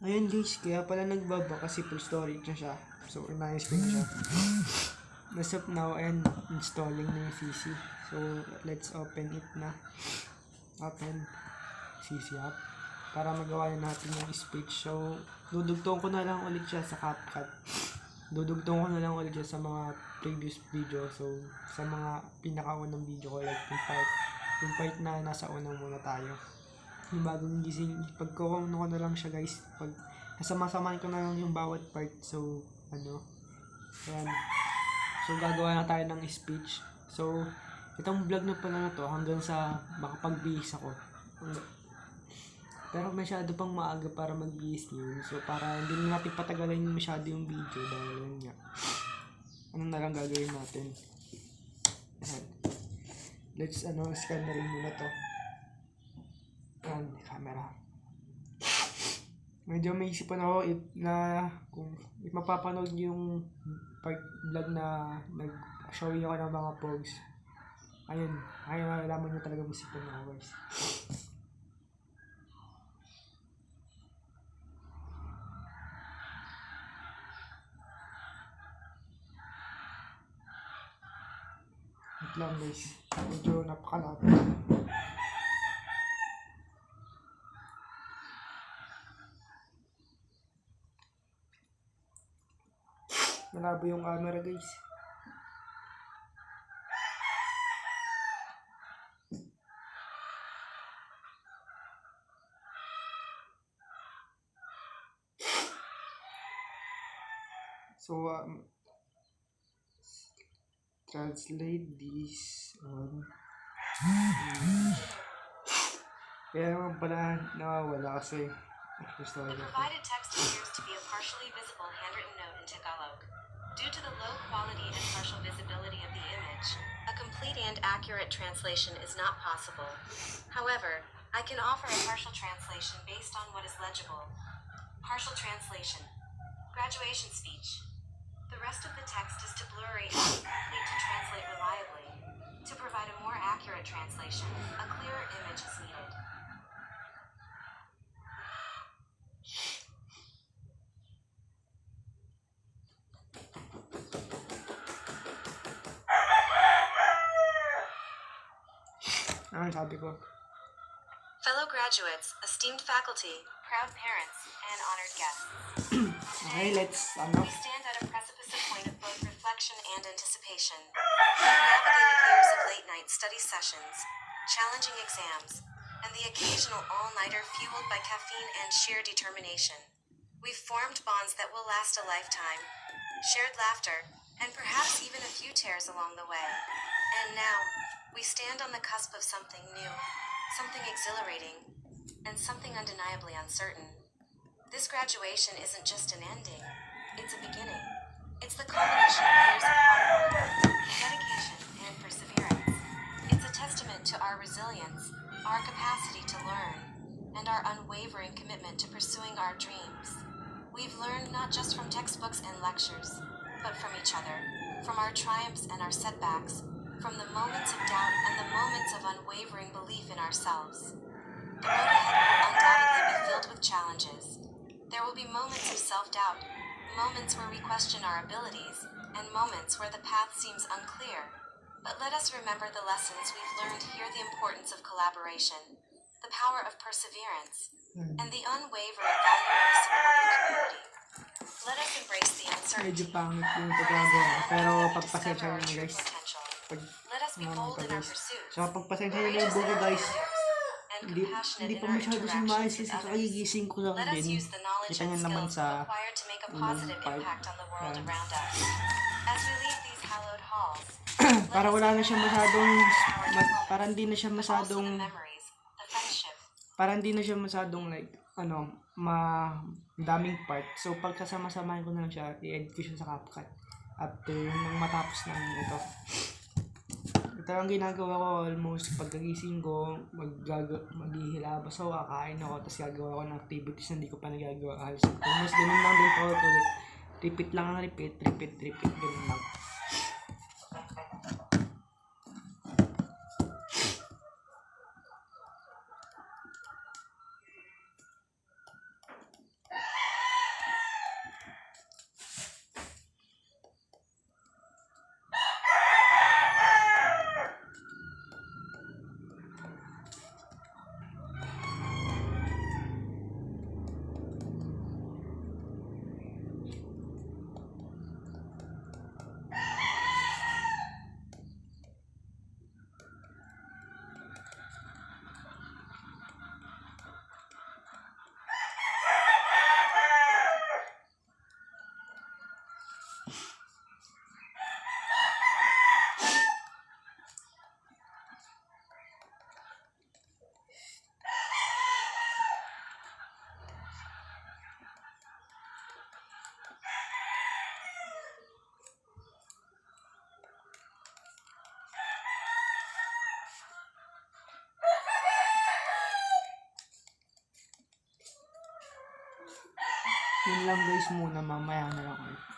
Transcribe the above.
Ayun guys, kaya pala nagbaba kasi full storage na siya. So, inayos ko na siya. As of now, and installing na yung CC. So, let's open it na. Open. CC app. Para magawa na natin yung speech. So, dudugtong ko na lang ulit siya sa CapCut. Dudugtong ko na lang ulit siya sa mga previous video. So, sa mga pinakaunang video ko, like yung part na nasa unang muna tayo. Yung bagong gising, pagkukuno ko na lang siya guys. Pag nasama-samahin ko na lang yung bawat part. So, ayan. So, gagawa na tayo ng speech. So, itong vlog na pala na to, hanggang sa makapagbihis ako. Pero masyado pang maaga para magbihis yun. So, para hindi na natin patagalan masyado yung video. Dahil yun nga. Ano na lang gagawin natin? Ayan. Let's, scan na rin muna to. Ayan, camera. Medyo may isipan ako na kung mapapanood yung part vlog na nag-showing ako ng mga pogs. Ayun, nalalaman nyo talaga may isipan ako guys. Wait lang guys, medyo napakalapit. Malabo yung camera guys. So, translate this on kaya naman pala nawawala kasi The provided text appears to be a partially visible handwritten note in Tagalog. Due to the low quality and partial visibility of the image, a complete and accurate translation is not possible. However, I can offer a partial translation based on what is legible. Partial translation. Graduation speech. The rest of the text is too blurry and incomplete to translate reliably. To provide a more accurate translation, a clearer image is needed. ano sabi ko? Fellow graduates, esteemed faculty, proud parents, and honored guests. Okay, let's We stand at a precipice point of both reflection and anticipation. We've navigated years of late-night study sessions, challenging exams, and the occasional all-nighter fueled by caffeine and sheer determination. We've formed bonds that will last a lifetime, shared laughter, and perhaps even a few tears along the way. And now, we stand on the cusp of something new, something exhilarating, and something undeniably uncertain. This graduation isn't just an ending, it's a beginning. It's the culmination of years of hard work, dedication, and perseverance. It's a testament to our resilience, our capacity to learn, and our unwavering commitment to pursuing our dreams. We've learned not just from textbooks and lectures, but from each other, from our triumphs and our setbacks, from the moments of doubt and the moments of unwavering belief in ourselves. The road ahead will undoubtedly be filled with challenges. There will be moments of self-doubt, moments where we question our abilities, and moments where the path seems unclear. But let us remember the lessons we've learned here, the importance of collaboration, the power of perseverance, and the unwavering value of supporting community. Let us embrace the uncertainty, medyo pangit yung embrace pagkagawa the pero unknown, and pagpasensya discover our nyo true guys. potential. Pag Let us be bold in our pursuits, so pagpasensya nyo na yung buko guys. and Hindi compassionate in pa our masyado siya interactions maayos with kasi others. kagigising ko lang Let us din. use the knowledge Kita and nyo naman skills sa we've acquired to make a unang positive part. impact on the world Yan. around us. As we leave these hallowed halls, Para let us wala na siya masyadong our diploma, para hindi na siya but also masyadong the memories, the friendship, para hindi na siya masyadong like daming part. So pagkasama-samahin ko na lang siya, i-edit ko siya sa CapCut after nang matapos na ito. Ito ang ginagawa ko almost pagkagising ko, maghihilabas ako, kakain ako, tapos gagawa ko ng activities na hindi ko pa nagagawa. Almost ganun lang din paulit-ulit. Repeat lang ang repeat, ganun lang. Yun lang guys muna, mamaya na lang ulit.